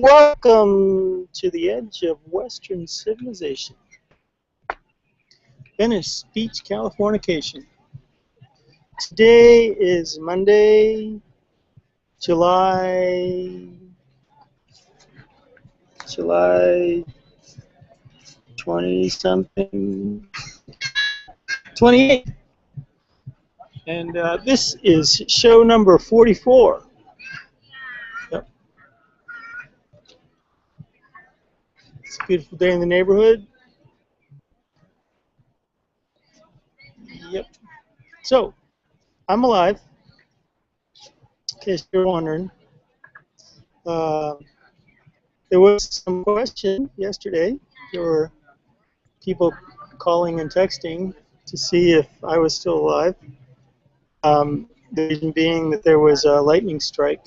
Welcome to the edge of Western civilization. Venice Beach, Californication. Today is Monday, July 20-something, 28. And this is show number 44. Yep. It's a beautiful day in the neighborhood. Yep. So, I'm alive, in case you're wondering. There was some question yesterday. There were people calling and texting to see if I was still alive. The reason being that there was a lightning strike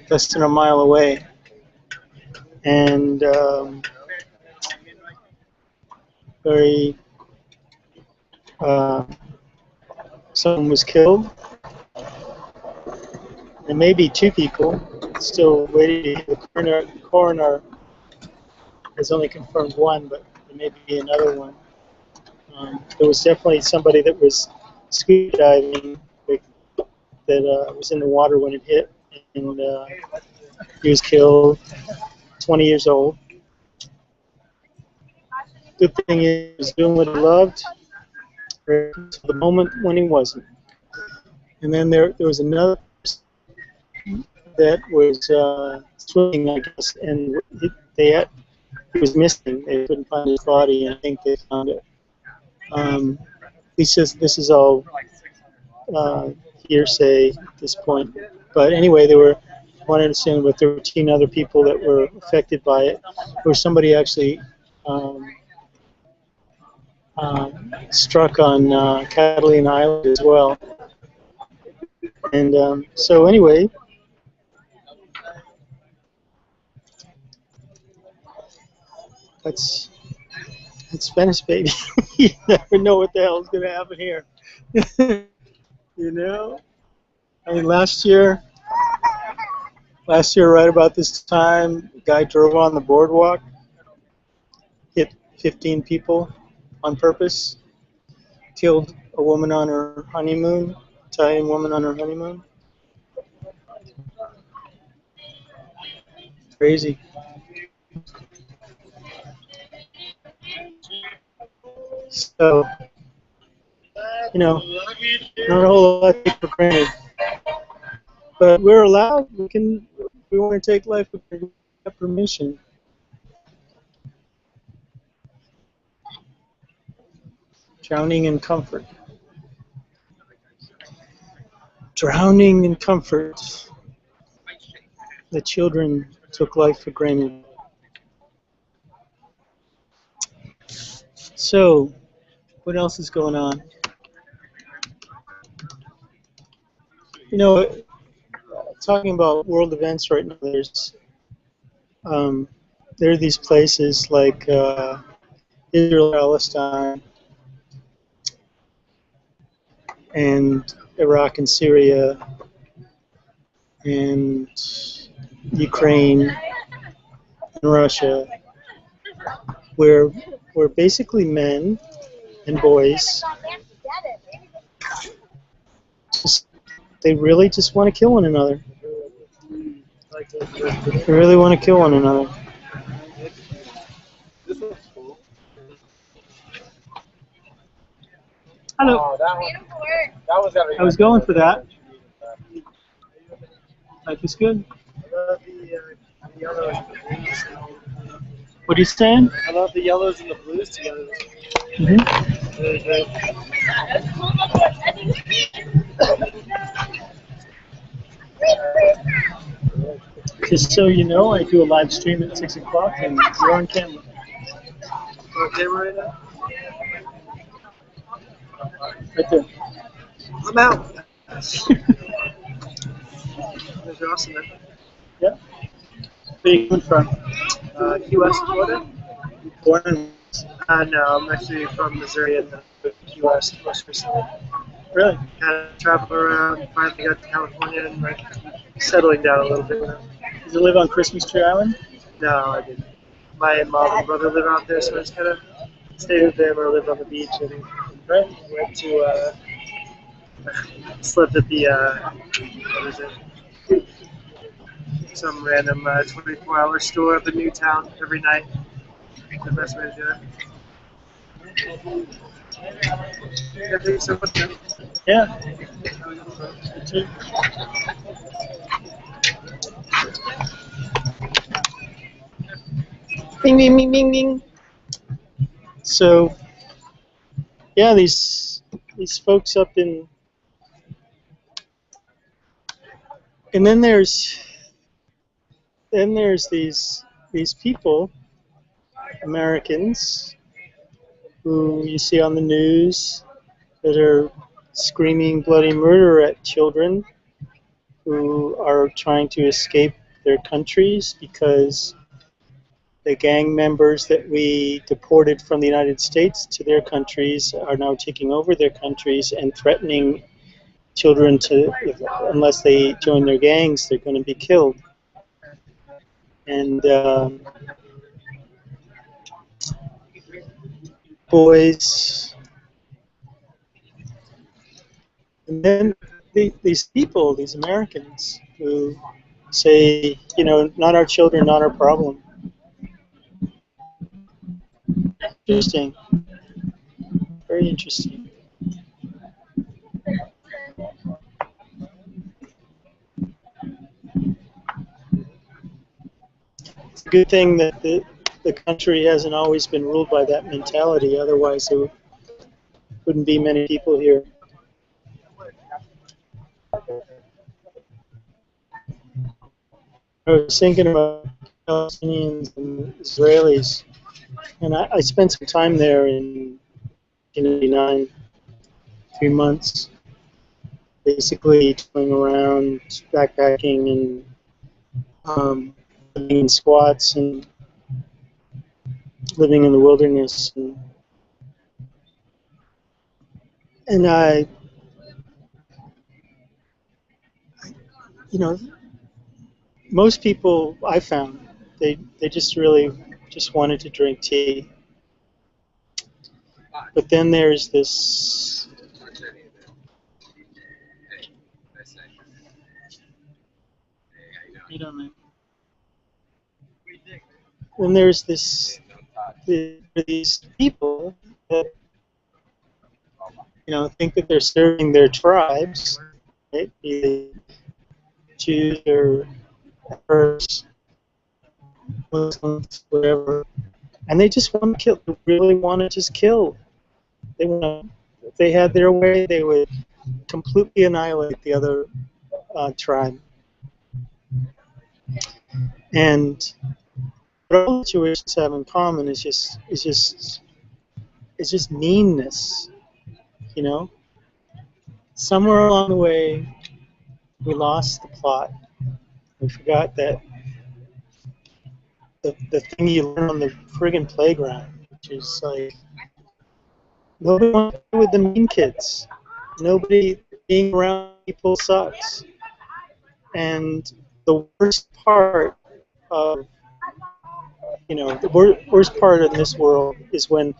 less than a mile away. And someone was killed. And maybe two people. Still waiting. The coroner has only confirmed one, but there may be another one. There was definitely somebody that was scuba diving that was in the water when it hit, and he was killed. 20 years old. Good thing is he was doing what he loved for the moment when he wasn't. And then there was another person that was swimming, I guess, and he was missing. They couldn't find his body, and I think they found it. He says this is all hearsay at this point. But anyway, there were 13 other people that were affected by it. There was somebody actually struck on Catalina Island as well. And so anyway, that's Venice, baby. You never know what the hell is going to happen here. You know? I mean, last year, right about this time, a guy drove on the boardwalk, hit 15 people on purpose, killed a woman on her honeymoon, Italian woman on her honeymoon. Crazy. So, you know, not a whole lot to take for granted. But we're allowed, we want to take life, we have permission. Drowning in comfort. Drowning in comfort. The children took life for granted. So, what else is going on? You know, talking about world events right now, there are these places like Israel, Palestine, and Iraq and Syria, and Ukraine, and Russia, where basically men and boys, they really just want to kill one another. They really want to kill one another. Hello. I was going for that. Life is good. What are you saying? I love the yellows and the blues together. Mm-hmm. Really great. Just so you know, I do a live stream at 6 o'clock and you're on camera. You're on camera right now? Right there. I'm out. You're awesome, man. Yeah. Where are you coming from? Key West, Florida? Born in... No, I'm actually from Missouri and Key West, most recently. Really? Kind of traveled around, finally got to California and like settling down a little bit. Did you live on Christmas Tree Island? No, I didn't. My mom and brother live out there, so I just kind of stayed with them or lived on the beach and went to slept at the what is it? Some random 24-hour store up in Newtown every night. The best way to do it. Yeah, thanks so much. Yeah. Me too. Bing, bing, bing, bing, bing. So, yeah, these folks up in, and then there's these people, Americans, who you see on the news that are screaming bloody murder at children who are trying to escape their countries because the gang members that we deported from the United States to their countries are now taking over their countries and threatening children to, unless they join their gangs, they're going to be killed. And boys, and then these people, these Americans, who say, you know, not our children, not our problem. Interesting. Very interesting. It's a good thing that the country hasn't always been ruled by that mentality. Otherwise, there wouldn't be many people here. I was thinking about Palestinians and Israelis, and I spent some time there in 1989, 3 months, basically going around backpacking and living in squats and living in the wilderness. And you know, most people I found, they just really just wanted to drink tea. But then there's this, you know, then there's these people that, you know, think that they're serving their tribes, right? Be they Jews or Arabs, Muslims, whatever, and they just want to kill. They really want to just kill. They want to, if they had their way, they would completely annihilate the other tribe. And what all the Jewish have in common is just meanness, you know. Somewhere along the way, we lost the plot. We forgot that the thing you learn on the friggin' playground, which is like, nobody wants to play with the mean kids. Nobody, being around people sucks. And the worst part of, you know, the worst part in this world is when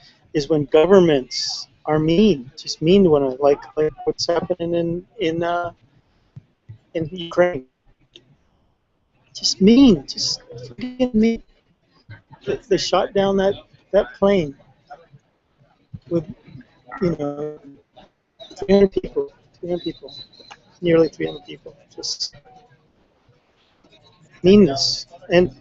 governments are mean, just mean to one another, like what's happening in Ukraine. Just mean, just freaking mean. They shot down that plane with, you know, 300 people, nearly 300 people. Just meanness. And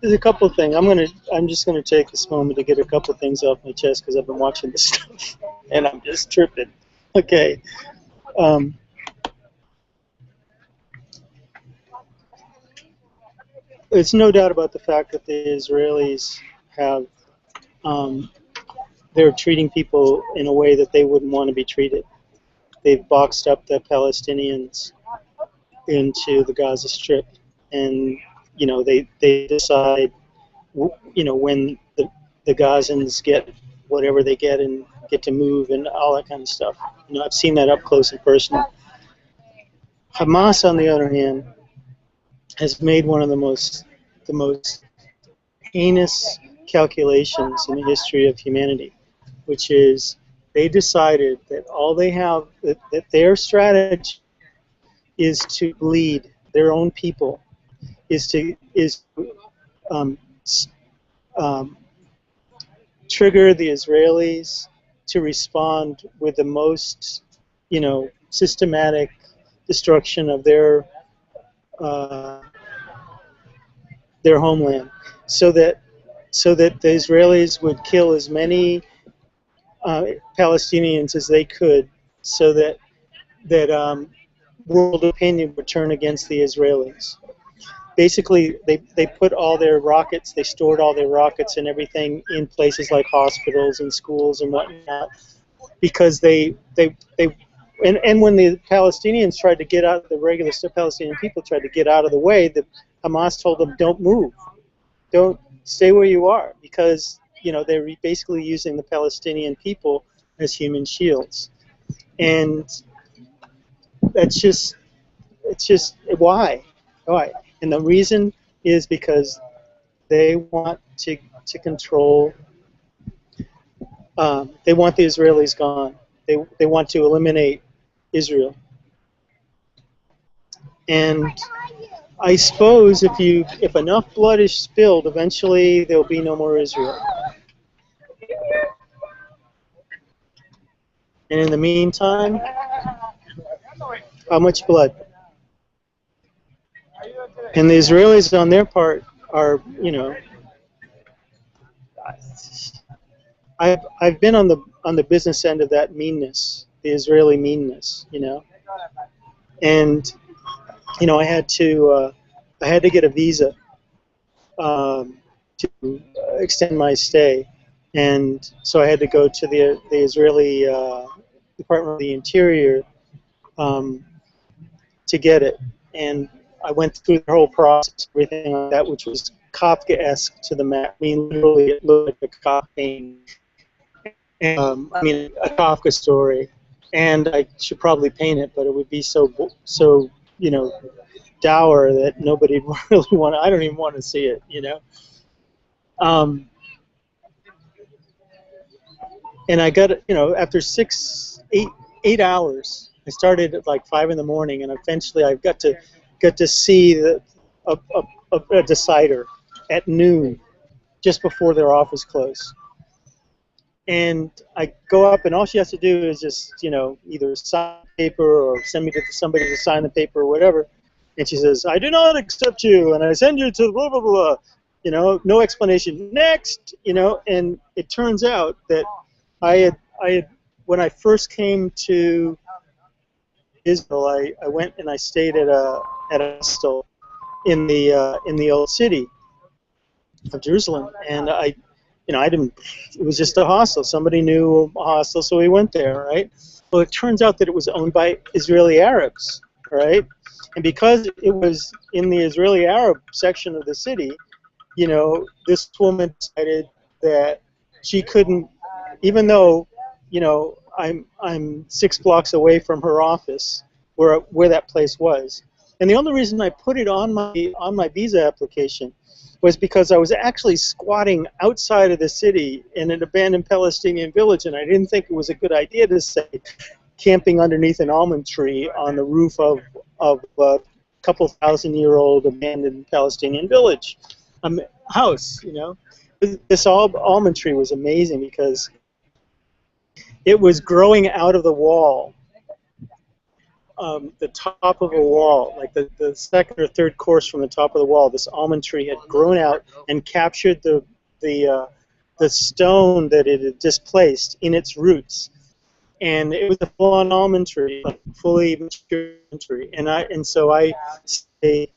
there's a couple of things. I'm just gonna take this moment to get a couple of things off my chest because I've been watching this stuff and I'm just tripping. Okay. There's no doubt about the fact that the Israelis have, they're treating people in a way that they wouldn't want to be treated. They've boxed up the Palestinians into the Gaza Strip, and you know they decide, you know, when the Gazans get whatever they get in get to move and all that kind of stuff. You know, I've seen that up close and personal. Hamas, on the other hand, has made one of the most heinous calculations in the history of humanity, which is they decided that all they have, that their strategy is to bleed their own people, um, trigger the Israelis to respond with the most, you know, systematic destruction of their homeland, so that the Israelis would kill as many Palestinians as they could, so that world opinion would turn against the Israelis. Basically, they put all their rockets, they stored all their rockets and everything in places like hospitals and schools and whatnot, because and when the Palestinians tried to get out, the regular Palestinian people tried to get out of the way, the Hamas told them, don't move, don't stay where you are, because, you know, they're basically using the Palestinian people as human shields. And it's just why? And the reason is because they want to control. They want the Israelis gone. They want to eliminate Israel. And I suppose if enough blood is spilled, eventually there'll be no more Israel. And in the meantime, how much blood? And the Israelis, on their part, are, you know, I've been on the business end of that meanness, the Israeli meanness, you know, and, you know, I had to get a visa to extend my stay, and so I had to go to the Israeli Department of the Interior to get it, and I went through the whole process, everything like that, which was Kafka-esque to the max. I mean, literally, it looked like a Kafka. I mean, a Kafka story, and I should probably paint it, but it would be so you know, dour that nobody would really want. I don't even want to see it, you know. And I got, you know, after 8 hours, I started at like 5 in the morning, and eventually I got to see a decider at noon, just before their office closed. And I go up, and all she has to do is just, you know, either sign the paper or send me to somebody to sign the paper or whatever. And she says, "I do not accept you, and I send you to blah, blah, blah." You know, no explanation. Next, you know, and it turns out that I had when I first came to Israel, I went and I stayed at a hostel in the old city of Jerusalem, and it was just a hostel. Somebody knew a hostel, so we went there, right? Well, it turns out that it was owned by Israeli Arabs, right? And because it was in the Israeli Arab section of the city, you know, this woman decided that she couldn't, even though, you know, I'm 6 blocks away from her office, where that place was. And the only reason I put it on my visa application was because I was actually squatting outside of the city in an abandoned Palestinian village, and I didn't think it was a good idea to say camping underneath an almond tree on the roof of a couple thousand-year-old abandoned Palestinian village house. You know, this almond tree was amazing because it was growing out of the wall. The top of a wall, like the second or third course from the top of the wall, this almond tree had grown out and captured the stone that it had displaced in its roots, and it was a full-on almond tree, like fully mature almond tree. And so I stayed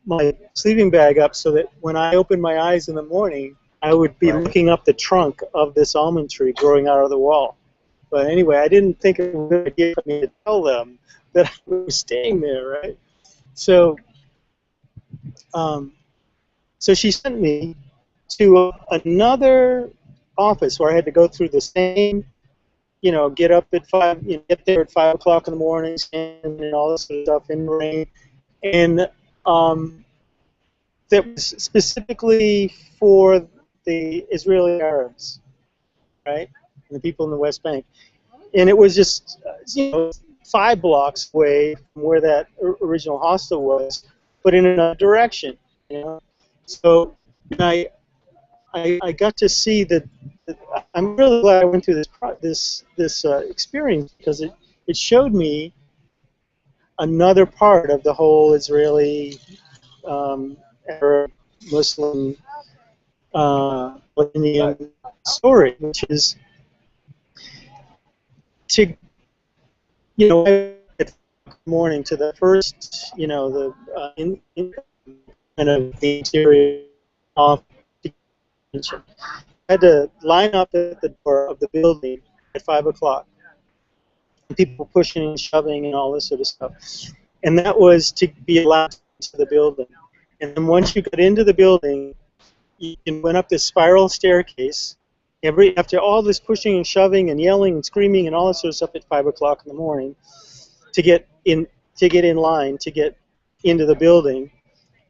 my sleeping bag up so that when I opened my eyes in the morning, I would be looking up the trunk of this almond tree growing out of the wall. But anyway, I didn't think it was a good idea for me to tell them that I was staying there, right? So, so she sent me to another office where I had to go through the same you know, get up at 5, you know, get there at 5 o'clock in the morning, and all this sort of stuff in the rain, and that was specifically for the Israeli Arabs, right, and the people in the West Bank, and it was just, you know, 5 blocks away from where that original hostel was, but in another direction, you know. So I got to see that. I'm really glad I went through this experience, because it showed me another part of the whole Israeli Arab Muslim Indian story, which is to, you know, at morning to the first, you know, the kind of the interior off. I had to line up at the door of the building at 5 o'clock. And people pushing and shoving and all this sort of stuff. And that was to be allowed into the building. And then once you got into the building, you went up this spiral staircase. After all this pushing and shoving and yelling and screaming and all this sort of stuff at 5 o'clock in the morning, to get in line to get into the building.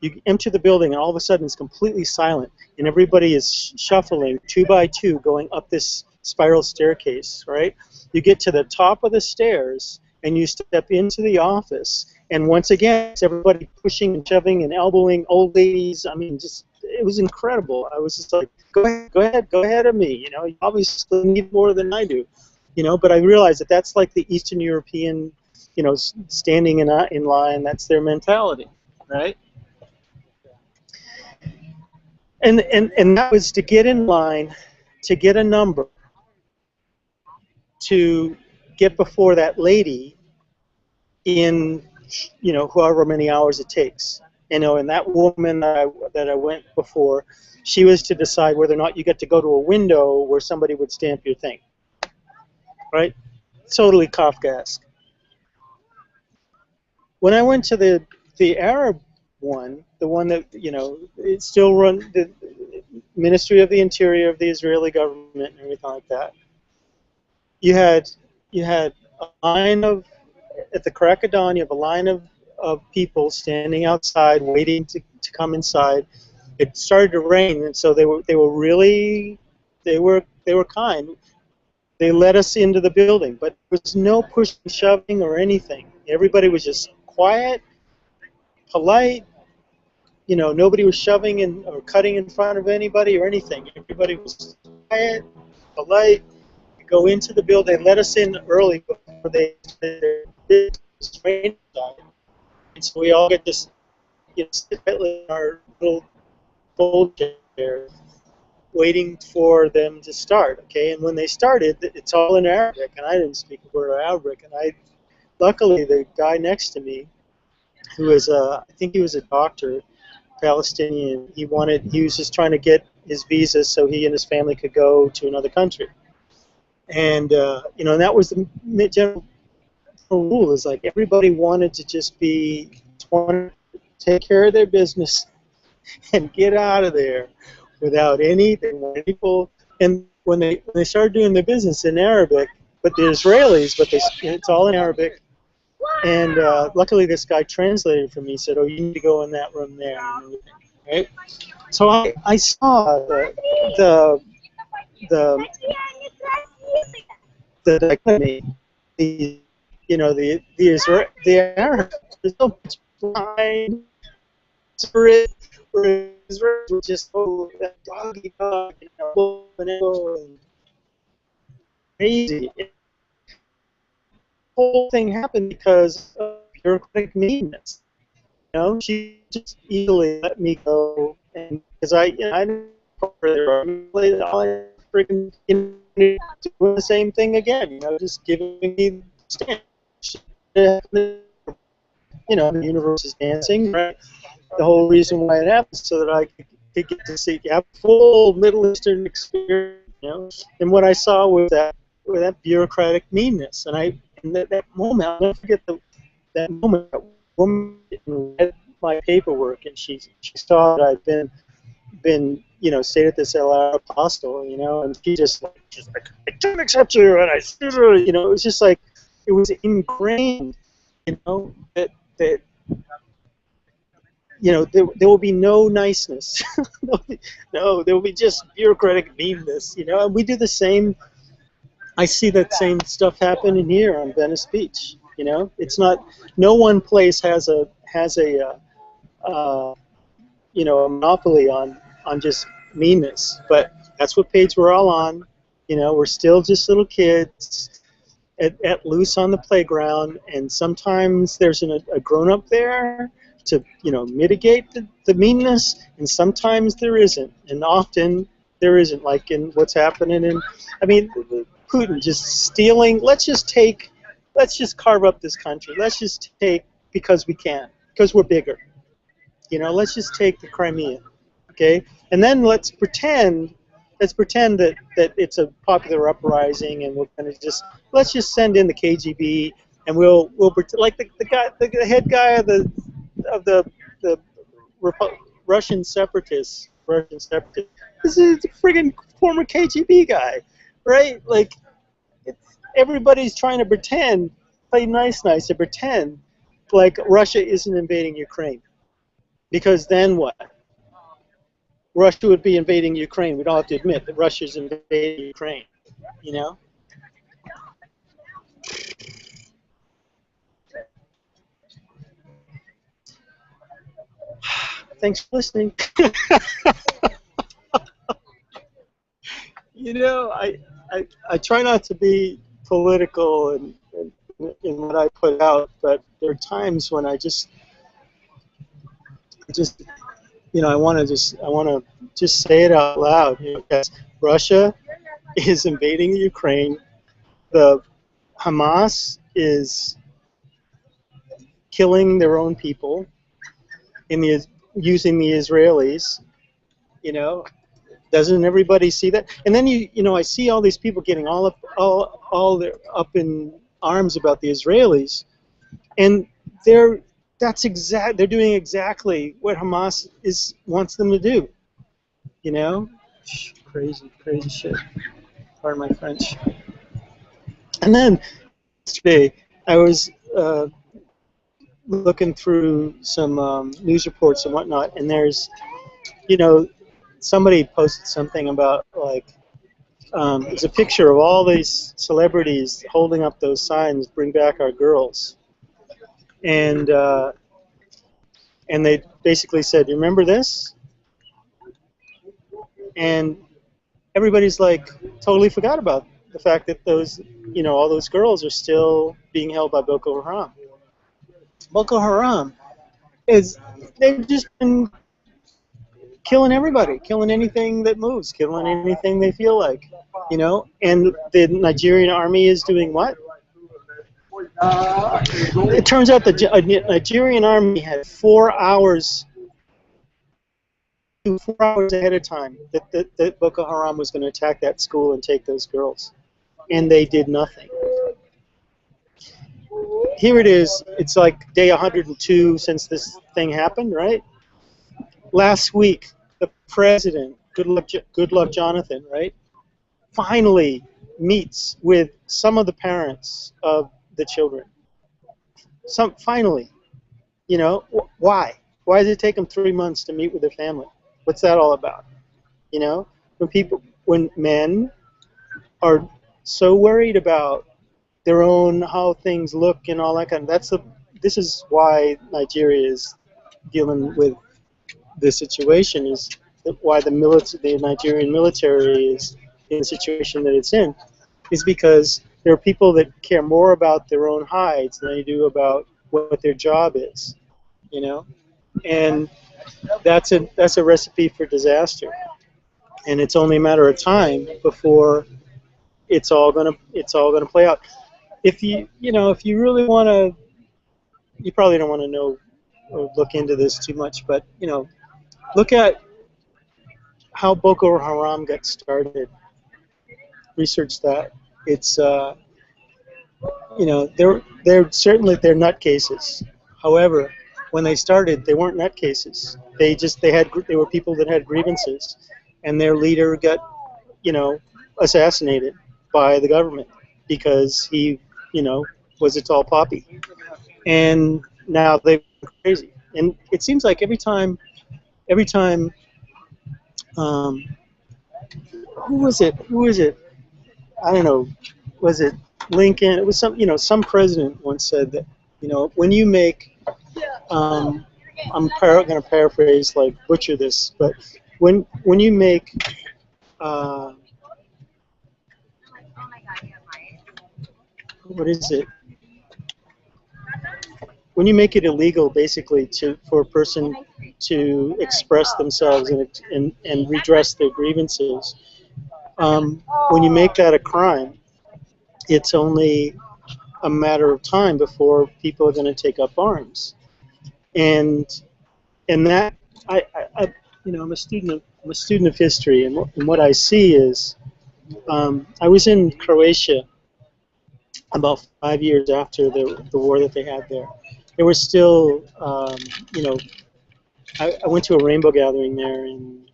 You enter the building, and all of a sudden it's completely silent, and everybody is shuffling 2 by 2 going up this spiral staircase, right? You get to the top of the stairs, and you step into the office, and once again, it's everybody pushing and shoving and elbowing old ladies. I mean, just, it was incredible. I was just like, go ahead of me. You know, you obviously need more than I do. You know, but I realized that that's like the Eastern European, you know, standing in line. That's their mentality, right? And that was to get in line, to get a number, to get before that lady in, you know, however many hours it takes. You know, and that woman that I went before, she was to decide whether or not you get to go to a window where somebody would stamp your thing. Right? Totally Kafkaesque. When I went to the Arab one, the one that, you know, it still run the Ministry of the Interior of the Israeli government and everything like that. You had a line of, at the crack of dawn, you have a line of people standing outside waiting to come inside. It started to rain, and so they were really kind. They let us into the building, but there was no pushing, shoving, or anything. Everybody was just quiet, polite. You know, nobody was shoving in or cutting in front of anybody or anything. Everybody was quiet, polite. You go into the building, let us in early before they started their training time. And so we all get to, you know, sit in our little fold chair, waiting for them to start. Okay, and when they started, it's all in Arabic, and I didn't speak a word of Arabic. And luckily, the guy next to me, who was I think he was a doctor, Palestinian. He was just trying to get his visa so he and his family could go to another country. And you know, and that was the general rule. Is like everybody wanted to just wanted to take care of their business and get out of there without anything. And when they started doing their business in Arabic, but the Israelis, it's all in Arabic. And luckily, this guy translated for me. He said, "Oh, you need to go in that room there." Right? So I saw the dichotomy. You know, the Arabs. There's so much blind spirit. We're just that doggy dog, you know, and crazy. Whole thing happened because of bureaucratic meanness. You know, she just easily let me go, and because I didn't freaking doing the same thing again. You know, just giving me the stamp. You know, the universe is dancing, right? The whole reason why it happens so that I could get to see, have full Middle Eastern experience. You know, and what I saw was that bureaucratic meanness, and in that moment, I'll never forget that moment. That woman read my paperwork, and she saw that I'd been you know, stayed at this LR hostel, you know, and she just like, I don't accept you, and you know, it was just like, it was ingrained, you know, that you know, there will be no niceness. No, there will be just bureaucratic meanness, you know, and we do the same. I see that same stuff happening here on Venice Beach, you know. It's not, no one place has a you know, a monopoly on just meanness, but that's what page we're all on. You know, we're still just little kids at loose on the playground, and sometimes there's a grown-up there to, you know, mitigate the meanness, and sometimes there isn't, and often there isn't, like in what's happening in, I mean, Putin just stealing, let's just carve up this country, let's just take, because we can, because we're bigger. You know, let's just take the Crimea, okay? And then let's pretend that it's a popular uprising, and we're going to let's just send in the KGB, and we'll like the head guy of the Russian separatists. This is a friggin' former KGB guy, right? Like, everybody's trying to play nice, and pretend like Russia isn't invading Ukraine. Because then what? Russia would be invading Ukraine. We don't have to admit that Russia's invading Ukraine, you know? Thanks for listening. You know, I try not to be political in what I put out, but there are times when I just you know, I want to just say it out loud. You know, yes, Russia is invading Ukraine. The Hamas is killing their own people using the Israelis. You know, doesn't everybody see that? And then you know, I see all these people getting all up in arms about the Israelis, and they're doing exactly what Hamas wants them to do. You know, crazy shit. Pardon my French. And then yesterday I was looking through some news reports and whatnot, and there's, you know, somebody posted something about, like, there's a picture of all these celebrities holding up those signs, "Bring back our girls." And they basically said, "You remember this?" And everybody's like totally forgot about the fact that those, you know, all those girls are still being held by Boko Haram. Boko Haram they've just been killing everybody, killing anything that moves, killing anything they feel like, you know. And the Nigerian army is doing what? It turns out the Nigerian army had 4 hours ahead of time that Boko Haram was going to attack that school and take those girls, and they did nothing. Here it is. It's like day 102 since this thing happened, right? Last week, the president, good luck Jonathan, right, finally meets with some of the parents of the children. Finally, you know, why? Why does it take them 3 months to meet with their family? What's that all about? You know, when men are so worried about their own, how things look and all that kind of, this is why Nigeria is dealing with this situation, is why the Nigerian military is in the situation that it's in, is because there are people that care more about their own hides than they do about what their job is, you know, and that's a recipe for disaster, and it's only a matter of time before it's all gonna play out. If you really want to, you probably don't want to know or look into this too much, but, you know, look at how Boko Haram got started. Research that. It's you know, they're certainly nutcases. However, when they started, they weren't nutcases. They were people that had grievances, and their leader got, you know, assassinated by the government because he, you know, was a tall poppy. And now they've gone crazy. And it seems like every time, who was it? I don't know. Was it Lincoln? It was some, you know, some president once said that, you know, when you make, I'm going to paraphrase, like butcher this, but when you make, what is it? When you make it illegal, basically, for a person to express themselves and redress their grievances, when you make that a crime, it's only a matter of time before people are going to take up arms. And that you know, I'm a student of history, and what I see is, I was in Croatia about 5 years after the war that they had there. There were still, you know, I went to a rainbow gathering there in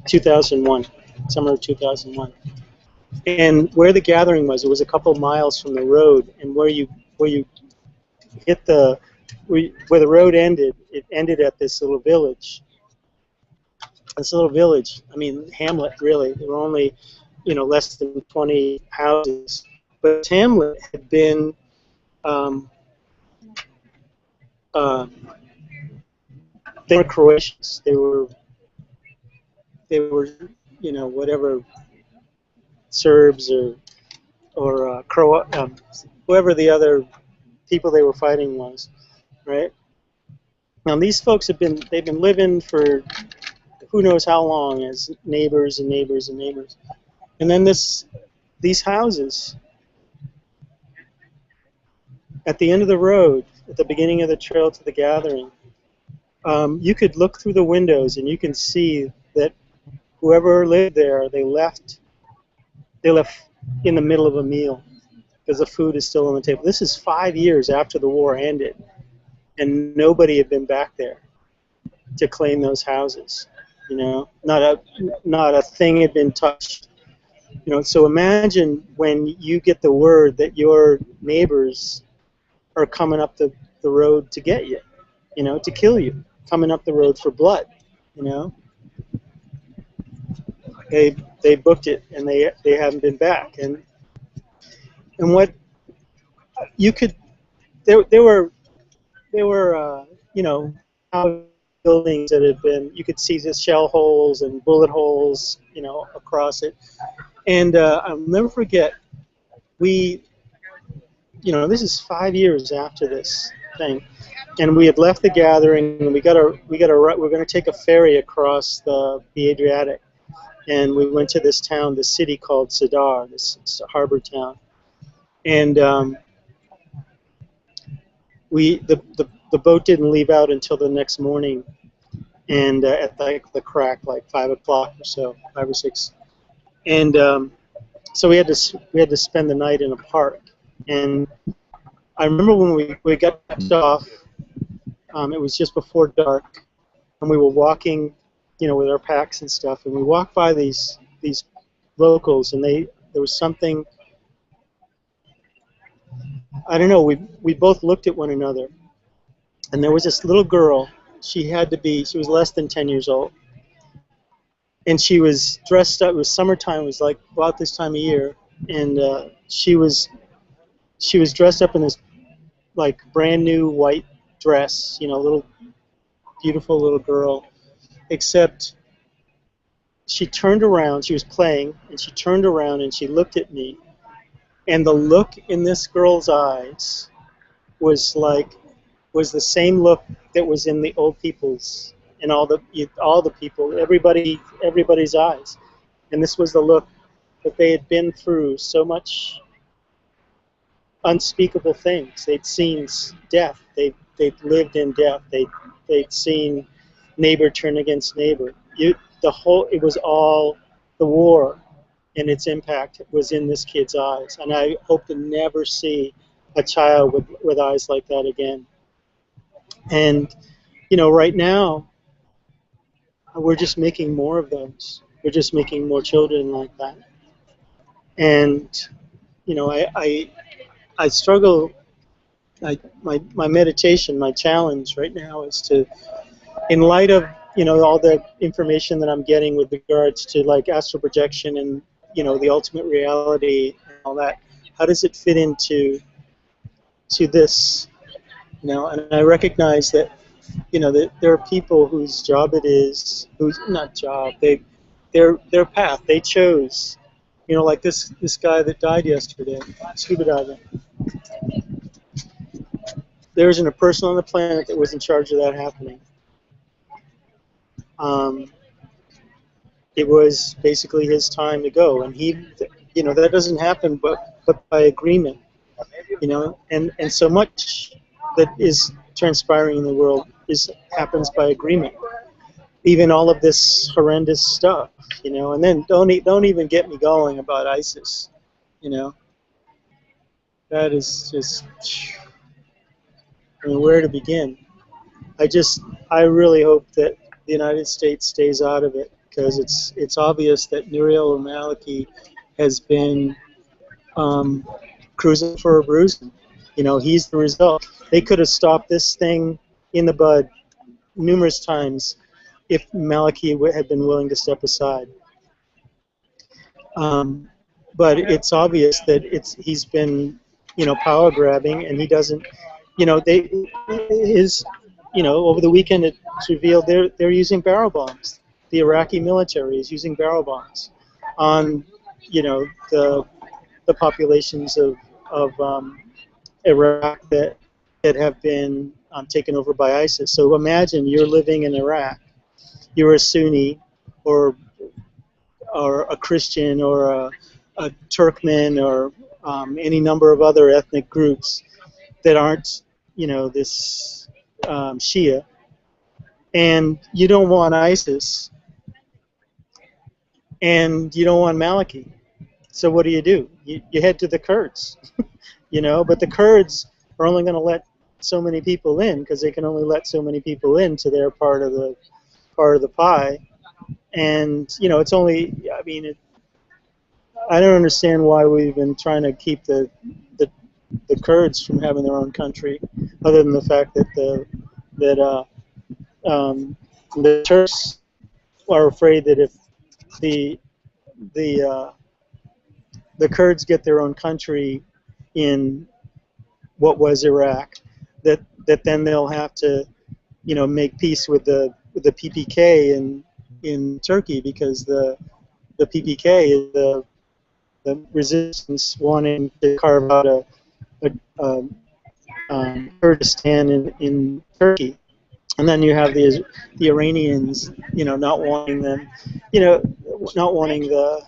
2001, summer of 2001. And where the gathering was, it was a couple miles from the road, and where you hit where the road ended, it ended at this little village. This little village, I mean, hamlet, really. There were only, you know, less than 20 houses. But this hamlet had been, they were Croatians. They were, you know, whatever, Serbs or whoever the other people they were fighting was, right? Now these folks they've been living for who knows how long as neighbors and neighbors and neighbors, and then these houses at the end of the road, at the beginning of the trail to the gathering, you could look through the windows and you can see that whoever lived there, they left in the middle of a meal because the food is still on the table. This is 5 years after the war ended, and nobody had been back there to claim those houses. You know, not a thing had been touched. You know, so imagine when you get the word that your neighbors are coming up the road to get you, you know, to kill you, coming up the road for blood, you know. They booked it, and they haven't been back. And what you could, there were you know, buildings that had been, you could see the shell holes and bullet holes, you know, across it. And I'll never forget, you know, this is 5 years after this thing, and we had left the gathering, and we're going to take a ferry across the Adriatic, and we went to this town, this city called Zadar, this harbor town, and the boat didn't leave out until the next morning, and at the crack, like 5 o'clock or so, 5 or 6, and so we had to spend the night in a park. And I remember when we got off, it was just before dark, and we were walking, you know, with our packs and stuff, and we walked by these locals, and there was something, I don't know, we both looked at one another, and there was this little girl. She was less than 10 years old, and she was dressed up. It was summertime. It was like about this time of year, and she was dressed up in this like brand new white dress, you know, little beautiful little girl, except she turned around. She was playing, and she turned around and she looked at me, and the look in this girl's eyes was the same look that was in the old people's and all the people, everybody's eyes, and this was the look that they had been through so much unspeakable things. They'd seen death. They'd lived in death. They'd seen neighbor turn against neighbor. It was all the war, and its impact was in this kid's eyes. And I hope to never see a child with eyes like that again. And you know, right now, we're just making more of those. We're just making more children like that. And, you know, I struggle, my meditation, my challenge right now is to, in light of, you know, all the information that I'm getting with regards to like astral projection and, you know, the ultimate reality and all that, how does it fit into this? You know, and I recognize that, you know, that there are people whose job it is, whose not job, their path they chose. You know, like this guy that died yesterday, scuba diving. There isn't a person on the planet that was in charge of that happening. It was basically his time to go, and he, you know, that doesn't happen but by agreement. You know, and so much that is transpiring in the world happens by agreement. Even all of this horrendous stuff, you know, and then don't even get me going about ISIS, you know. That is just, I mean, where to begin? I really hope that the United States stays out of it, because it's obvious that Nouriel al-Maliki has been cruising for a bruising. You know, he's the result. They could have stopped this thing in the bud numerous times if Maliki had been willing to step aside. But it's obvious that he's been, you know, power grabbing, and he doesn't, you know, you know, over the weekend it's revealed they're using barrel bombs. The Iraqi military is using barrel bombs on, you know, the populations of Iraq that have been taken over by ISIS. So imagine you're living in Iraq. You're a Sunni, or a Christian, or a Turkmen, or any number of other ethnic groups that aren't, you know, this Shia, and you don't want ISIS, and you don't want Maliki. So what do? You head to the Kurds, you know, but the Kurds are only going to let so many people in, because they can only let so many people into their part of the pie. And, you know, it's only, I mean, I don't understand why we've been trying to keep the Kurds from having their own country, other than the fact that the Turks are afraid that if the Kurds get their own country in what was Iraq, that then they'll have to, you know, make peace with the PPK in Turkey, because the PPK is the resistance wanting to carve out a Kurdistan in Turkey. And then you have the Iranians, you know, not wanting them, you know, not wanting the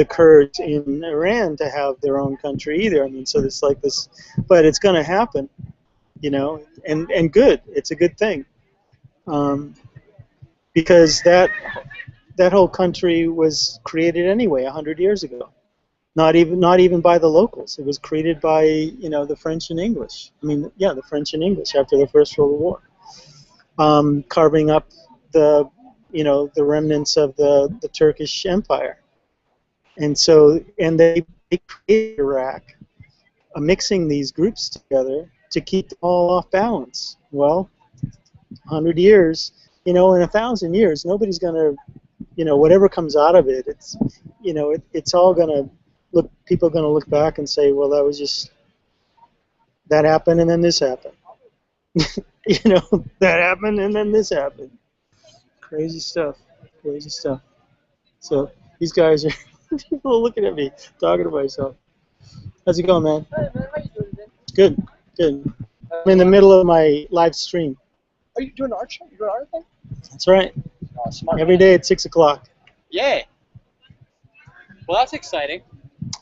Kurds in Iran to have their own country either. I mean, so it's like this, but it's going to happen, you know, and good. It's a good thing, because that whole country was created anyway 100 years ago. Not even by the locals. It was created by, you know, the French and English. I mean, yeah, the French and English after the First World War, carving up the, you know, the remnants of the Turkish Empire. And so, and they created Iraq, mixing these groups together to keep them all off balance. Well, 100 years, you know, in 1,000 years, nobody's going to, you know, whatever comes out of it, it's, you know, it's all going to look, people are going to look back and say, well, that was just, that happened and then this happened. You know, that happened and then this happened. Crazy stuff. Crazy stuff. So these guys are people looking at me, talking to myself. How's it going, man? Hey, man, how you doing today? Good, good. I'm in the middle of my live stream. Are you doing an art show? You doing art thing? That's right. Oh, smart. Every day at 6 o'clock. Yay. Well, that's exciting.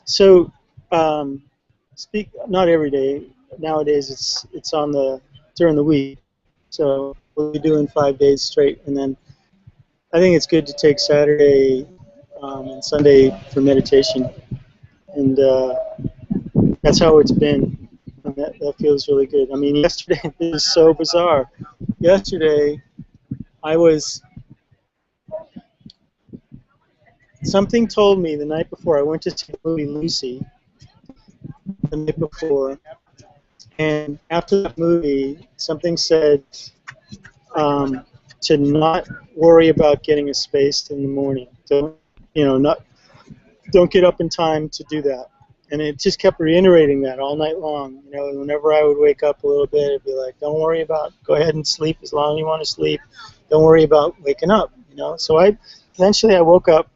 So, not every day. Nowadays, it's on during the week. So we'll be doing 5 days straight, and then I think it's good to take Saturday and Sunday for meditation, and that's how it's been. And that feels really good. I mean, yesterday it was so bizarre. yesterday, something told me the night before I went to see the movie Lucy, the night before, and after that movie, something said to not worry about getting a space in the morning. Don't get up in time to do that. And it just kept reiterating that all night long. Whenever I would wake up a little bit, it'd be like, don't worry about, go ahead and sleep as long as you want to sleep. Don't worry about waking up, So eventually I woke up.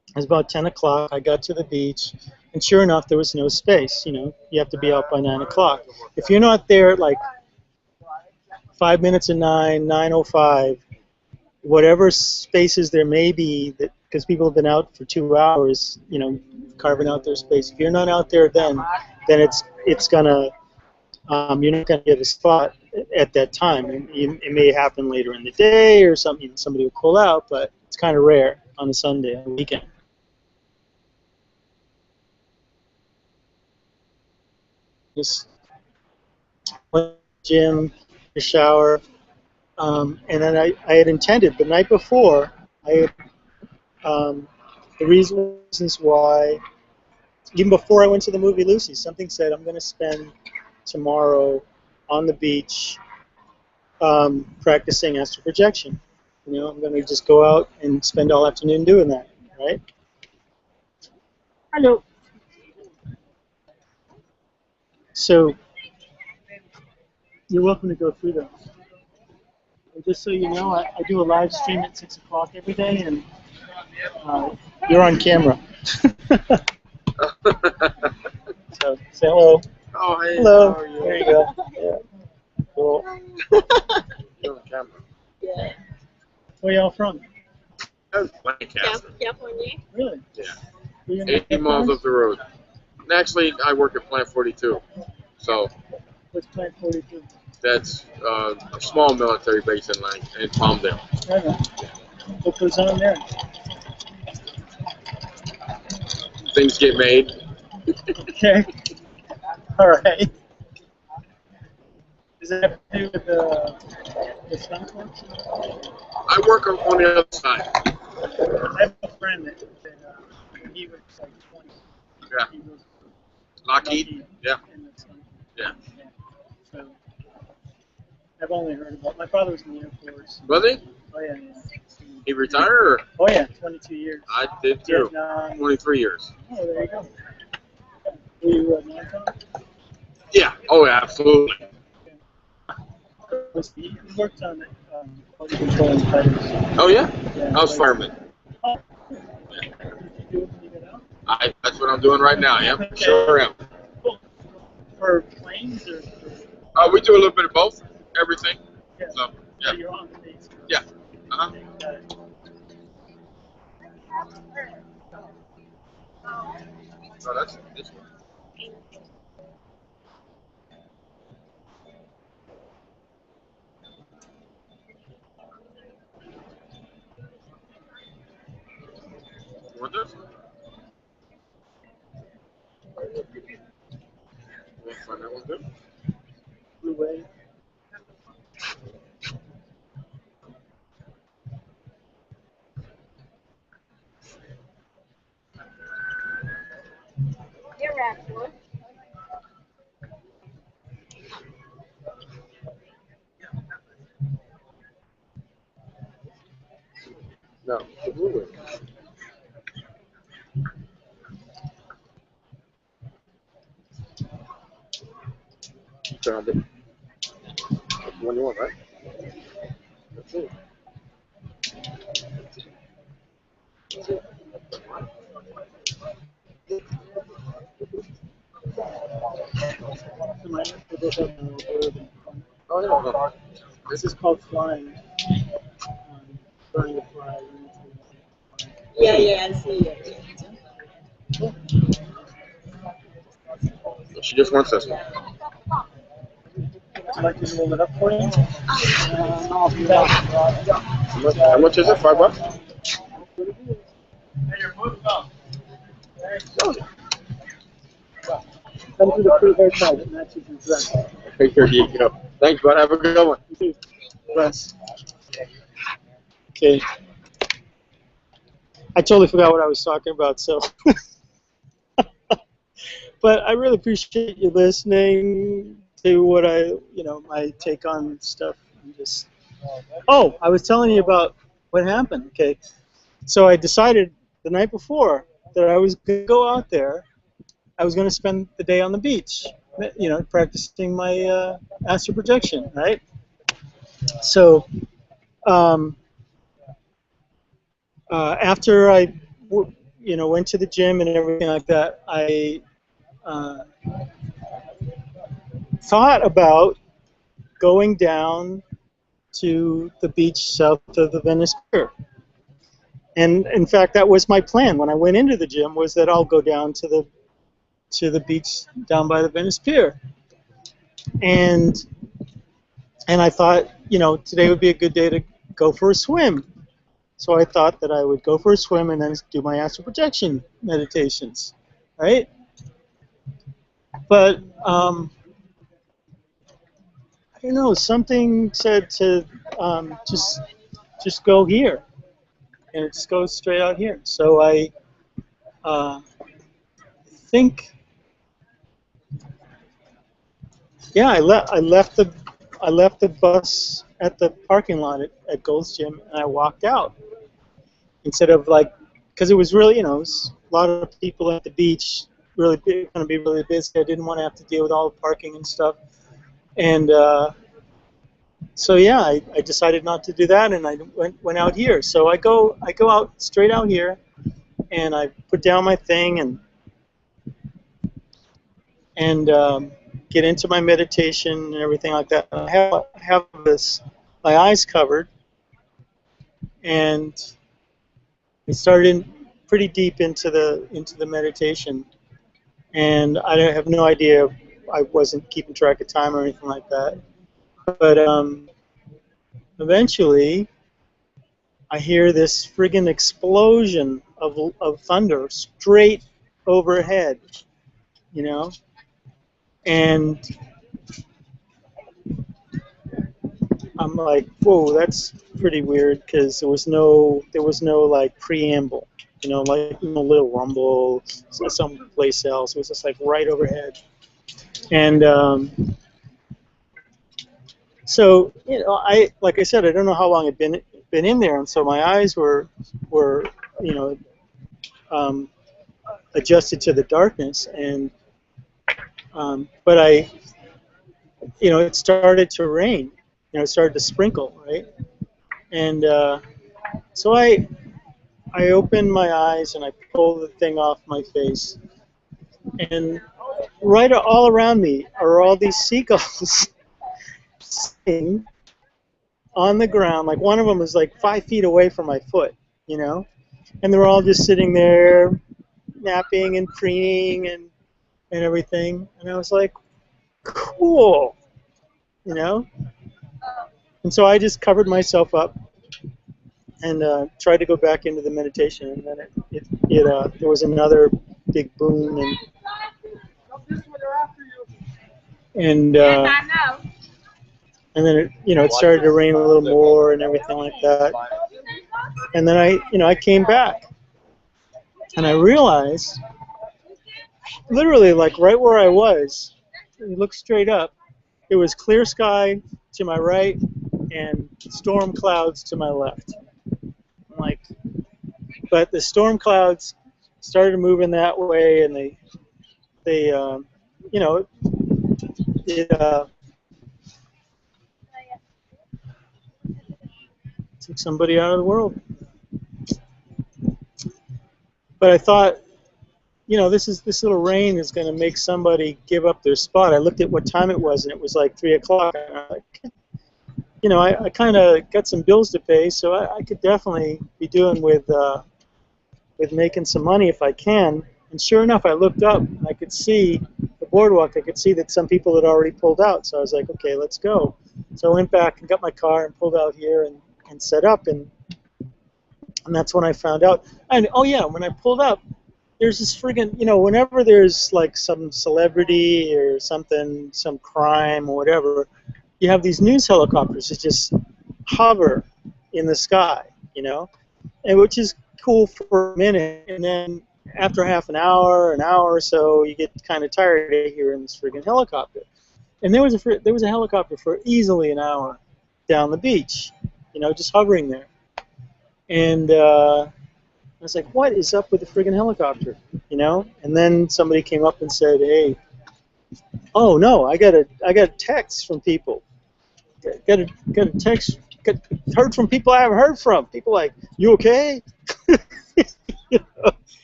It was about 10 o'clock. I got to the beach, and sure enough, there was no space. You have to be out by 9 o'clock. If you're not there at like 5 minutes of 9, 9:05, whatever spaces there may be, because people have been out for 2 hours, carving out their space. If you're not out there, then it's gonna you're not gonna get a spot at that time. And it may happen later in the day or something. Somebody will pull out, but it's kind of rare on a Sunday, on a weekend. Just went to the gym, a shower, and then I had intended the night before. The reasons why, even before I went to the movie Lucy, something said I'm going to spend tomorrow on the beach practicing astral projection. I'm going to just go out and spend all afternoon doing that, right? Hello. So you're welcome to go through those. And just so you know, I do a live stream at 6 o'clock every day, and you're on camera. So say hello. Oh, hey. Hello. How are you? There you go. Yeah. Cool. You're on camera. Yeah. Where y'all from? Lancaster. California. Really? Yeah. Where you in 80 miles up the road. And actually, I work at Plant 42. So What's Plant 42? that's a small military base in Palmdale. I don't know. What goes on there? Things get made. Okay. All right. Does that have to do with the stunt works? I work on the other side. I have a friend that he was like 20. Yeah. He was Lockheed? Yeah. in the stunt. Yeah. So I've only heard about. My father was in the Air Force. Was he? Oh yeah. He retired? Or? Oh yeah, 22 years. I did too. Vietnam. 23 years. Oh, there you go. Were you Marathon? Yeah. Oh, yeah, absolutely. He worked on it, quality control and fighters. Oh, yeah? Yeah, I was fireman. Oh. Did you do it when you got out? That's what I'm doing right now, yeah. Okay. Sure am. Cool. For planes or? We do a little bit of both. Everything. Yeah. So, yeah. So you're on the base. Yeah. Uh-huh. So that's this one. You want this? You want to find that one too? Blue wave. You're right, boy. No, the blue one. Found it. That's the one you want, right? That's it. Oh, yeah. This is called flying. Learning to fly. Yeah, I see it. She just wants this one. Would you like to roll it up for you? How much is it? $5? Comes with a free hairtie that matches your dress. Here you go. Thanks, bud. Have a good one. You too. Bless. Okay. I totally forgot what I was talking about, so. But I really appreciate you listening to what my take on stuff. And just. Oh, I was telling you about what happened. Okay. So I decided the night before that I was going to go out there. I was going to spend the day on the beach, practicing my astral projection, right? So after I, went to the gym and everything like that, I thought about going down to the beach south of the Venice Pier. And in fact, that was my plan when I went into the gym, was that I'll go down to the beach down by the Venice Pier. And I thought, today would be a good day to go for a swim. So I thought that I would go for a swim and then do my astral projection meditations, right? But I don't know, something said to just go here, and it just goes straight out here. So I think, yeah, I left the bus at the parking lot at Gold's Gym, and I walked out instead of because it was really, it was a lot of people at the beach, really going to be really busy. I didn't want to have to deal with all the parking and stuff, and so yeah, I decided not to do that, and I went out here. So I go out straight out here, and I put down my thing and get into my meditation and everything like that. I have my eyes covered, and I started pretty deep into the meditation, and I have no idea. I wasn't keeping track of time or anything like that. But eventually, I hear this friggin' explosion of thunder straight overhead, and I'm like, whoa, that's pretty weird, because there was no preamble, like no little rumble someplace else. It was just like right overhead, and so like I said, I don't know how long I'd been in there, and so my eyes were adjusted to the darkness, and but it started to rain. It started to sprinkle, right? And so I opened my eyes and I pulled the thing off my face, and right all around me are all these seagulls sitting on the ground. Like one of them was like 5 feet away from my foot, and they're all just sitting there, napping and preening and everything. And I was like, cool, And so I just covered myself up and tried to go back into the meditation, and then there was another big boom, and then it started to rain a little more and everything like that. And then I came back, and I realized, literally like right where I was, you look straight up, it was clear sky to my right and storm clouds to my left. But the storm clouds started moving that way, and they took somebody out of the world. But I thought, this little rain is going to make somebody give up their spot. I looked at what time it was, and it was like 3 o'clock. And I'm like, I kind of got some bills to pay, so I could definitely be doing with making some money if I can. And sure enough, I looked up, and I could see the boardwalk. I could see that some people had already pulled out. So I was like, okay, let's go. So I went back and got my car and pulled out here and set up, and that's when I found out. And oh yeah, when I pulled up, there's this friggin', whenever there's like some celebrity or something, some crime or whatever, you have these news helicopters that just hover in the sky, and which is cool for a minute, and then after half an hour or so, you get kind of tired of hearing this friggin' helicopter. And there was a helicopter for easily an hour down the beach, just hovering there. And I was like, what is up with the friggin' helicopter? And then somebody came up and said, hey, oh no, I got a text from people. Got a text. Heard from people I haven't heard from. People like, you okay?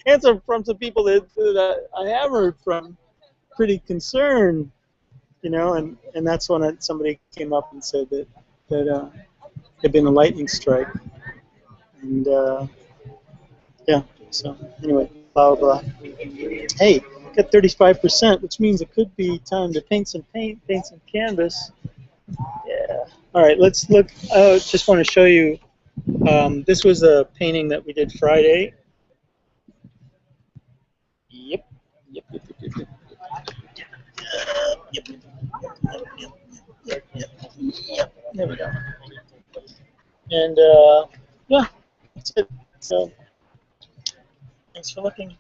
And from some people that I have heard from, pretty concerned, and that's when somebody came up and said that there'd been a lightning strike, and yeah. So anyway, blah blah blah. Hey, got 35%, which means it could be time to paint some canvas. Yeah. All right, let's look. Just want to show you. This was a painting that we did Friday. Yep. There we go. And yeah, that's it. So thanks for looking.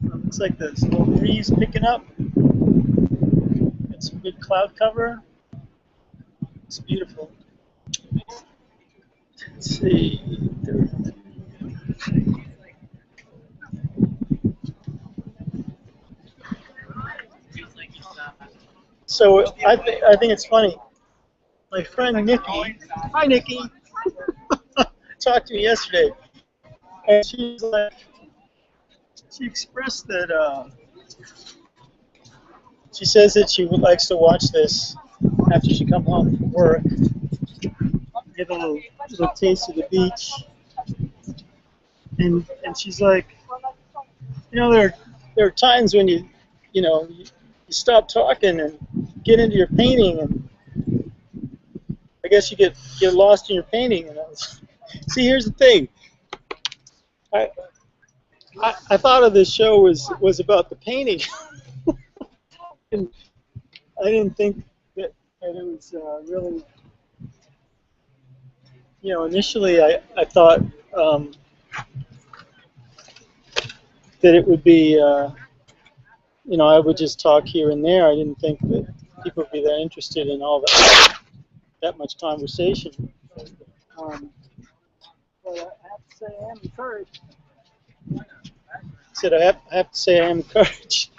Looks like there's a little breeze picking up. Got some good cloud cover. It's beautiful. Let's see. So I think it's funny. My friend Nikki, hi Nikki, talked to me yesterday, and she's like, she expressed that she says that she likes to watch this after she comes home from work, get a little taste of the beach, and she's like, there are times when you stop talking and get into your painting, and I guess you get lost in your painting. And see, here's the thing. I thought of this show was about the painting. And I didn't think that it was really, initially I thought that it would be, I would just talk here and there. I didn't think that people would be that interested in all that much conversation. But I have to say I am encouraged. I have to say I am encouraged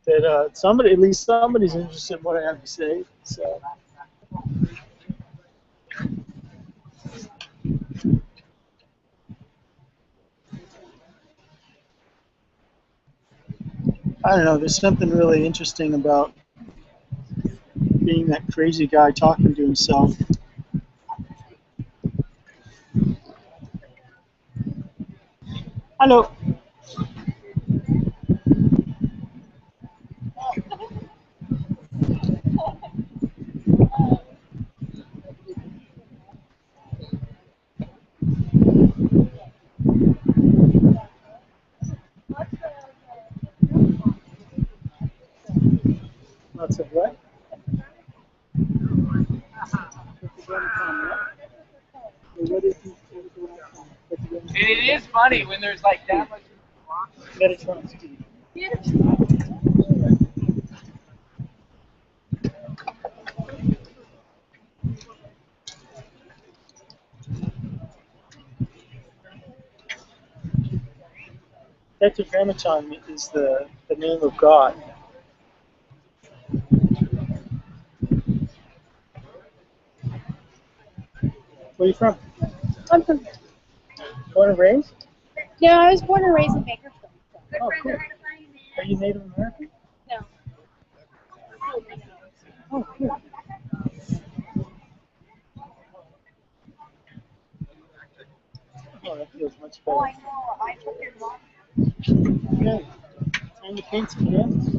that at least somebody's interested in what I have to say. So. I don't know, there's something really interesting about being that crazy guy talking to himself. Hello. Lots of what? It is funny when there's like that much. Tetragrammaton is the name of God. Where are you from? I'm from. Born and raised? Yeah, I was born and raised in Bakersfield. Oh, cool. Are you Native American? No. Oh, cool. Oh, that feels much Oh, better. I know. I took your mom. Okay. Time to paint some hands.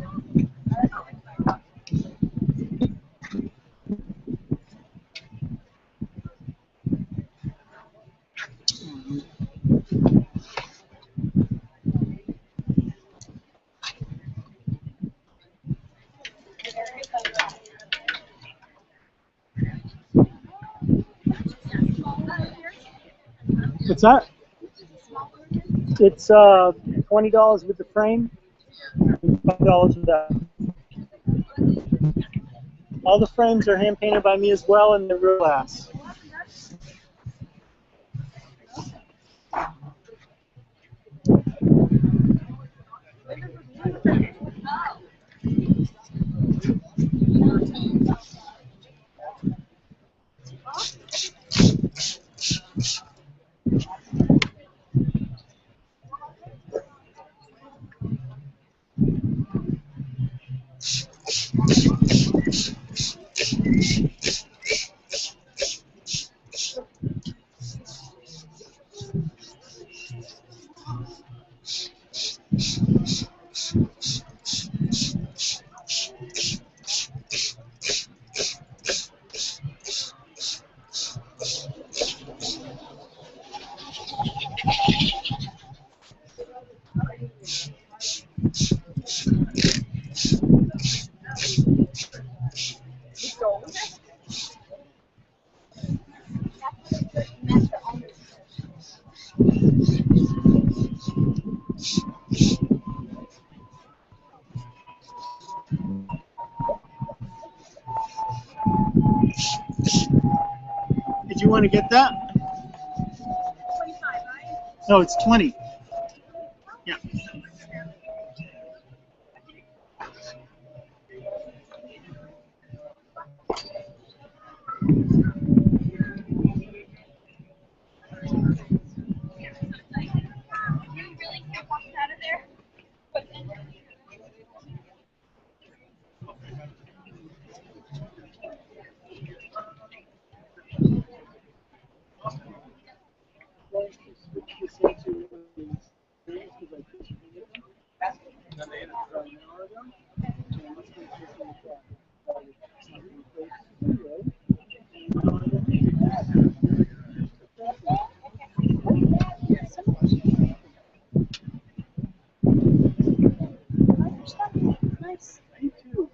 What's that? It's $20 with the frame, and $5 without. All the frames are hand painted by me as well, and they're real glass. Did you want to get that? 25, right? No, it's 20. Yeah. You really can't walk out of there. But then nice. Me too.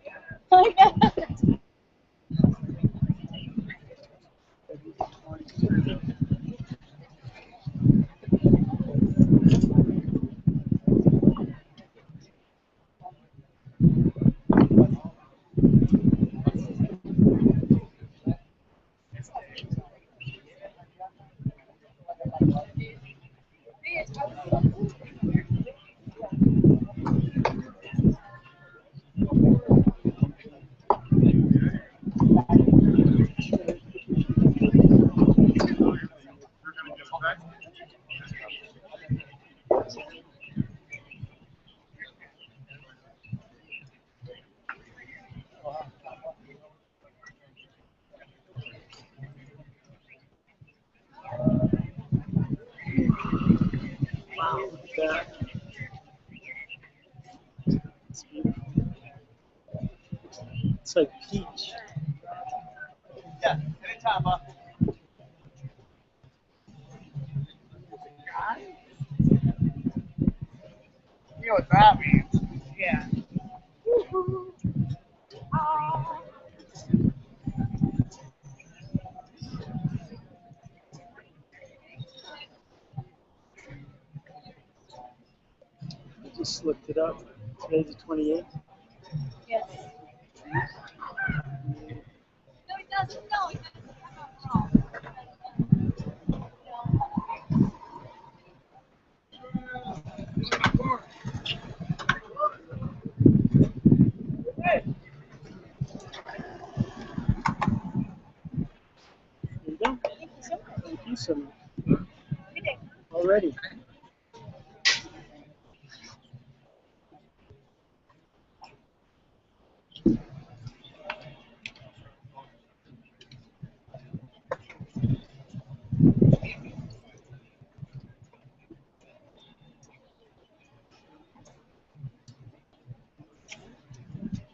Wow, look at that. It's beautiful. It's like peach. Yeah, anytime, huh? You know what that means? Yeah. I just looked it up. Today's the 28th. Yes. No, it doesn't. No, it doesn't. There you go. Thank you so much. Thank you so much. Good day. Already.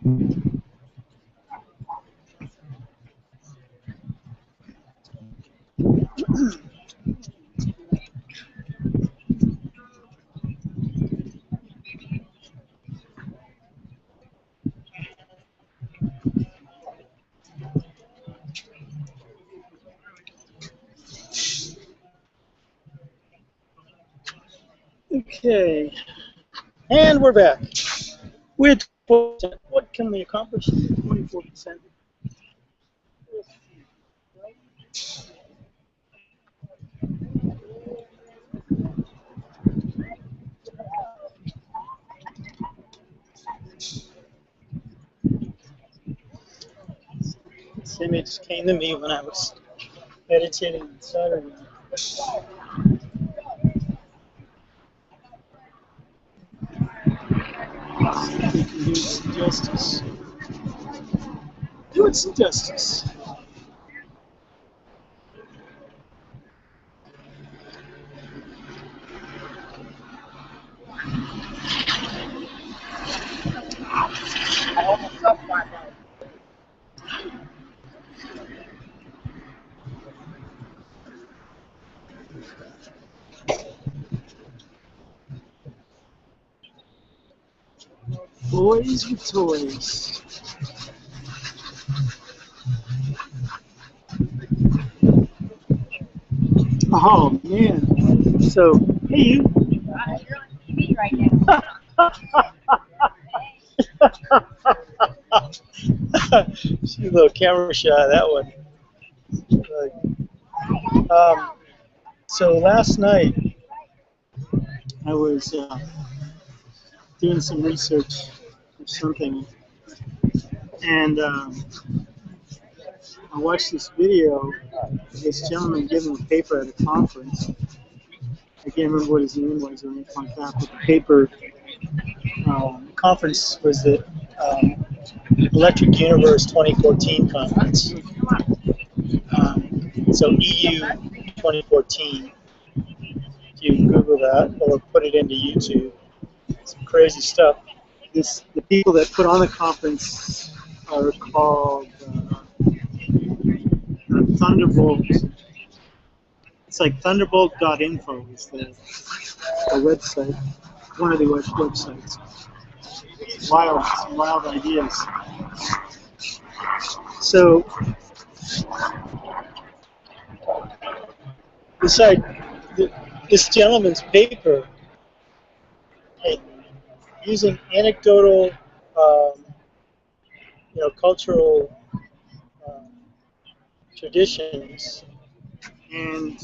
Okay, and we're back. We're at 24%. What can we accomplish? 24%. This image came to me when I was meditating on Saturday. We can do some justice. Do it some justice. I almost up my mouth. Boys with toys. Oh man. So, hey you. You're on TV right now. See a little camera shot of that one. So last night I was doing some research for something, and I watched this video of this gentleman giving a paper at a conference. I can't remember what his name was or anything like that, but the paper conference was the Electric Universe 2014 conference. So EU 2014. If you Google that or put it into YouTube, some crazy stuff. The people that put on the conference are called Thunderbolt. It's like thunderbolt.info is the website, one of the websites. Wild ideas. So, this gentleman's paper, using anecdotal, cultural traditions and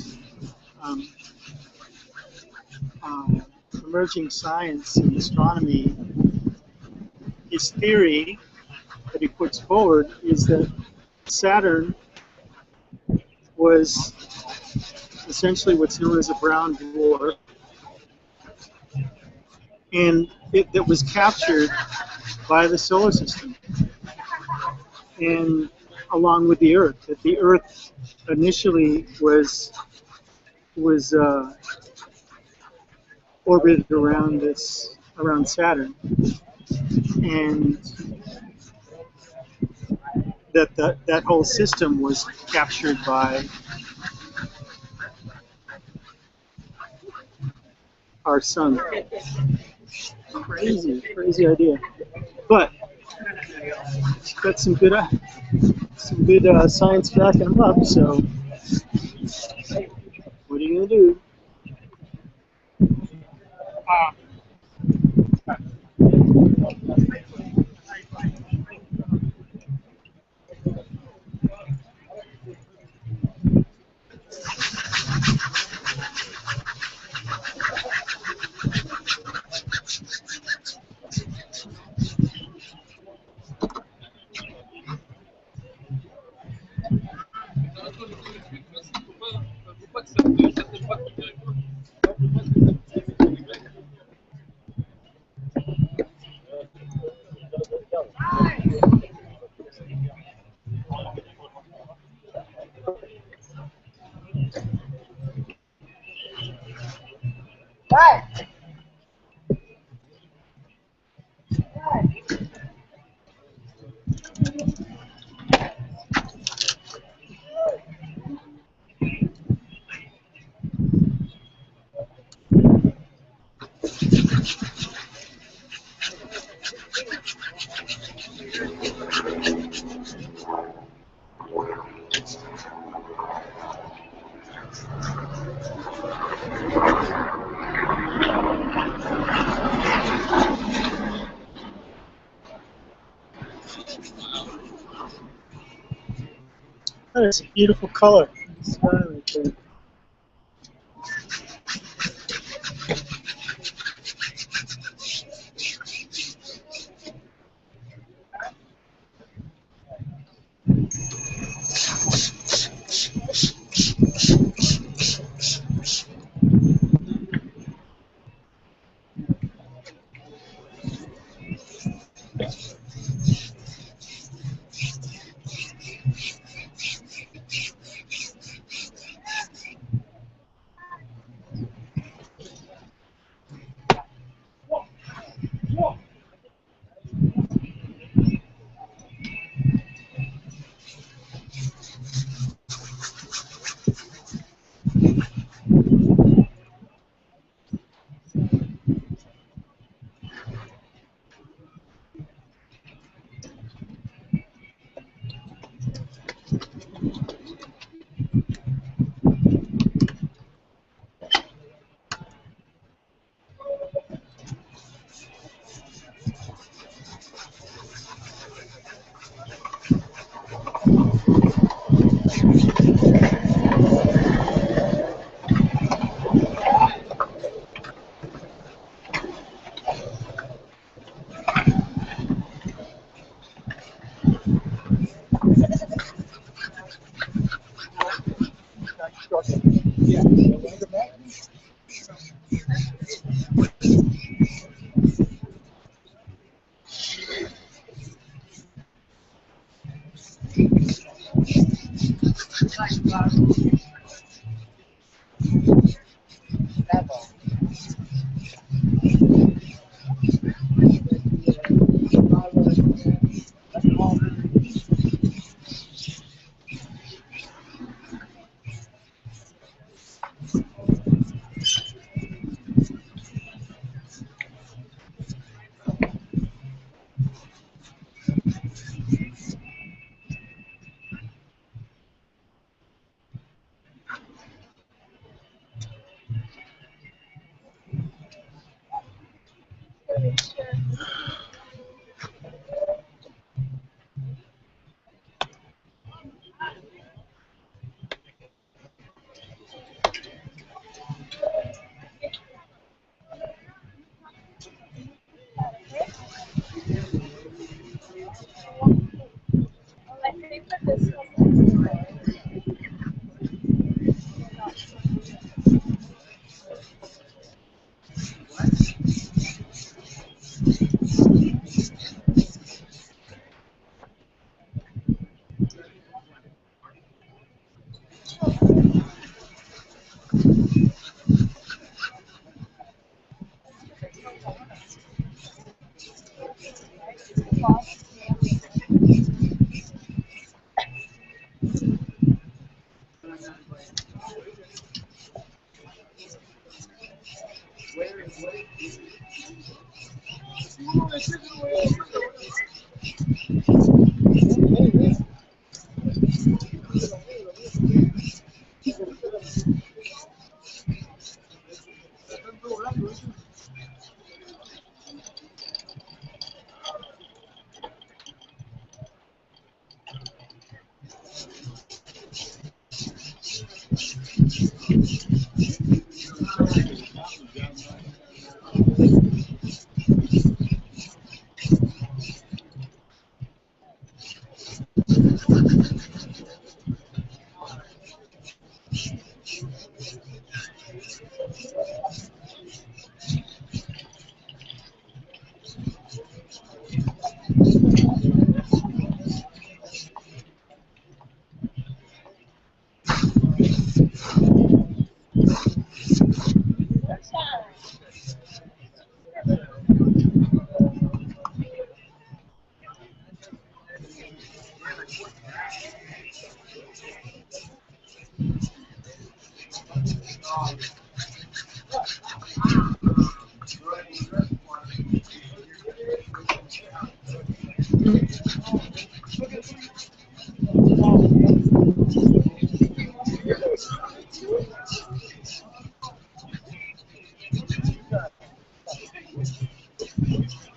emerging science and astronomy, his theory that he puts forward is that Saturn was essentially what's known as a brown dwarf, and that was captured by the solar system, and along with the Earth, that the Earth initially was orbited around Saturn, and that whole system was captured by our sun. Crazy idea, but it's got some good science backing them up. So, what are you gonna do? That is a beautiful color. Sky right there.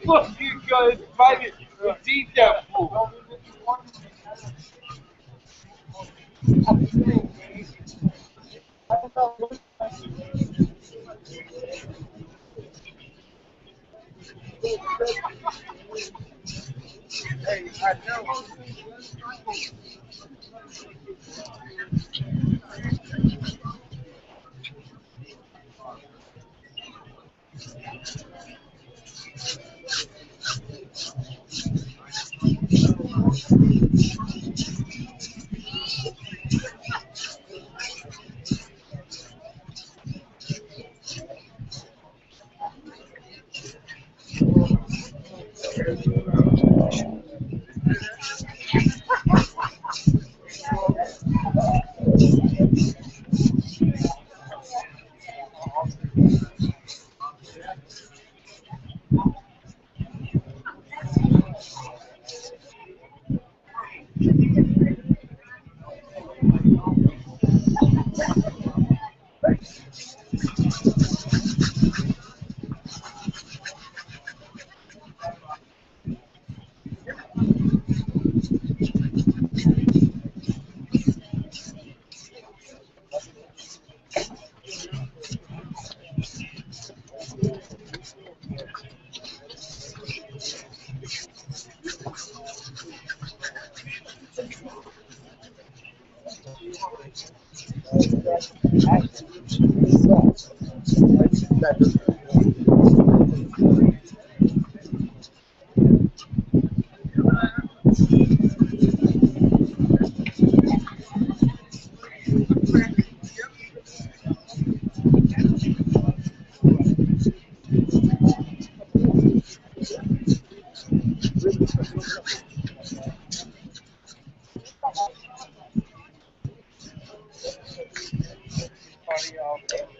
Fuck you guys, private. Let's eat that fool. Hey, I know.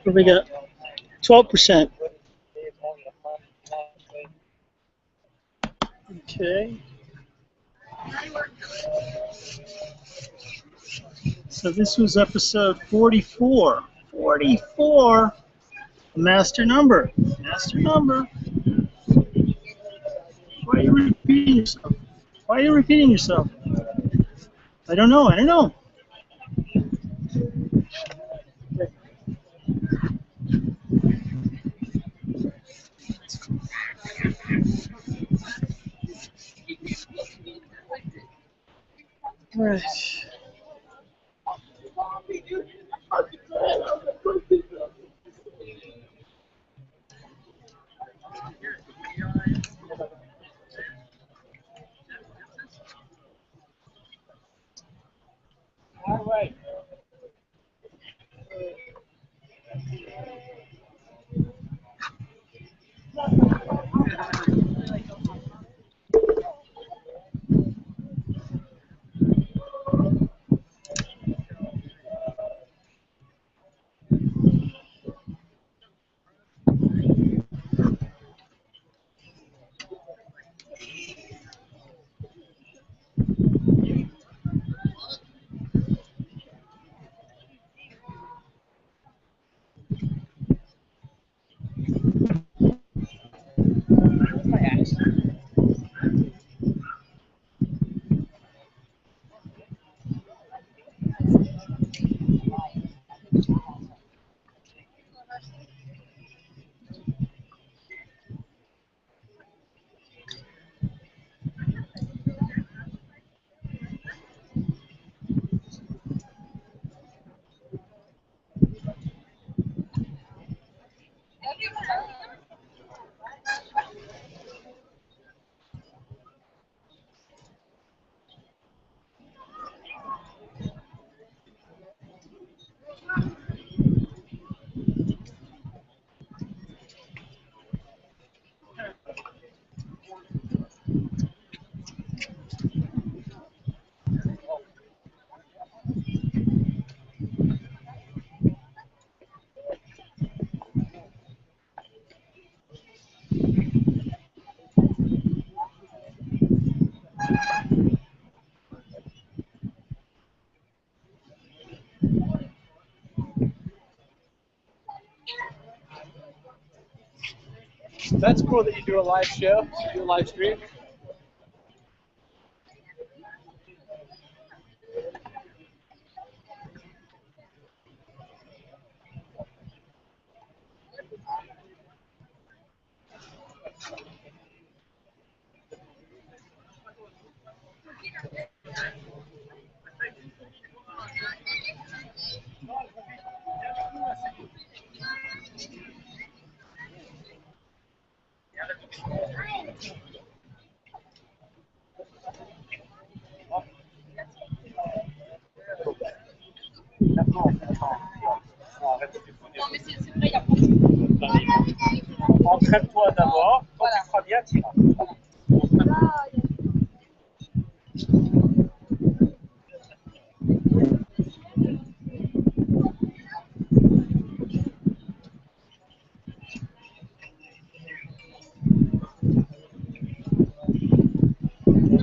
What we got? 12%. Okay. So this was episode 44. 44. Master number. Master number. Why are you repeating yourself? Why are you repeating yourself? I don't know. I don't know. All right. All right. That's cool that you do a live show, you do a live stream. Entraîne-toi d'abord, quand tu feras bien, tu iras.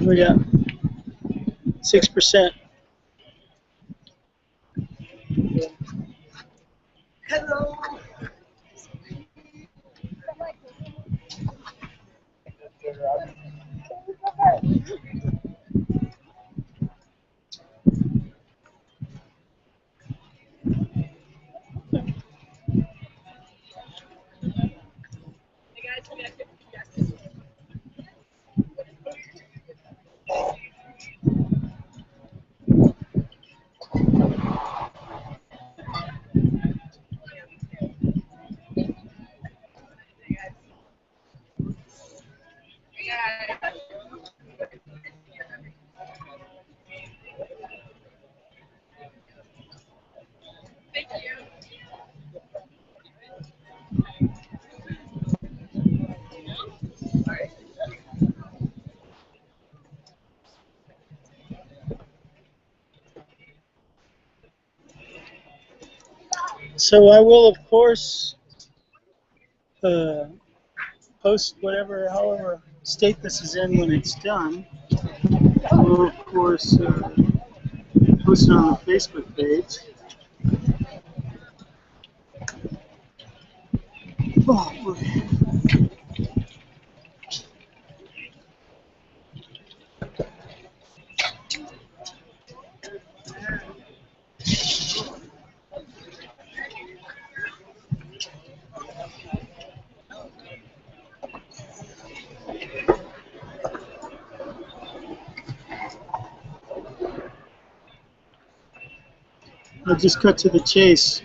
We got 6%. So I will, of course, post whatever, however state this is in when it's done. I will, of course, post it on the Facebook page. Oh, boy. I'll just cut to the chase.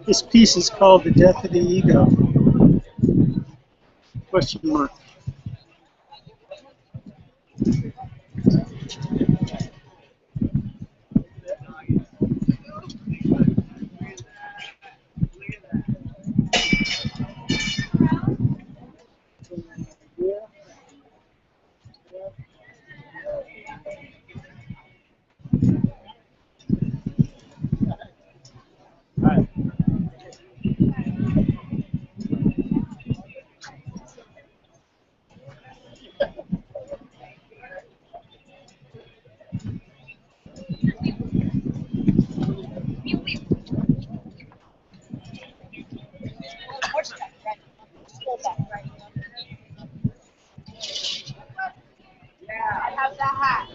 This piece is called The Death of the Ego? Question mark. I have that hat.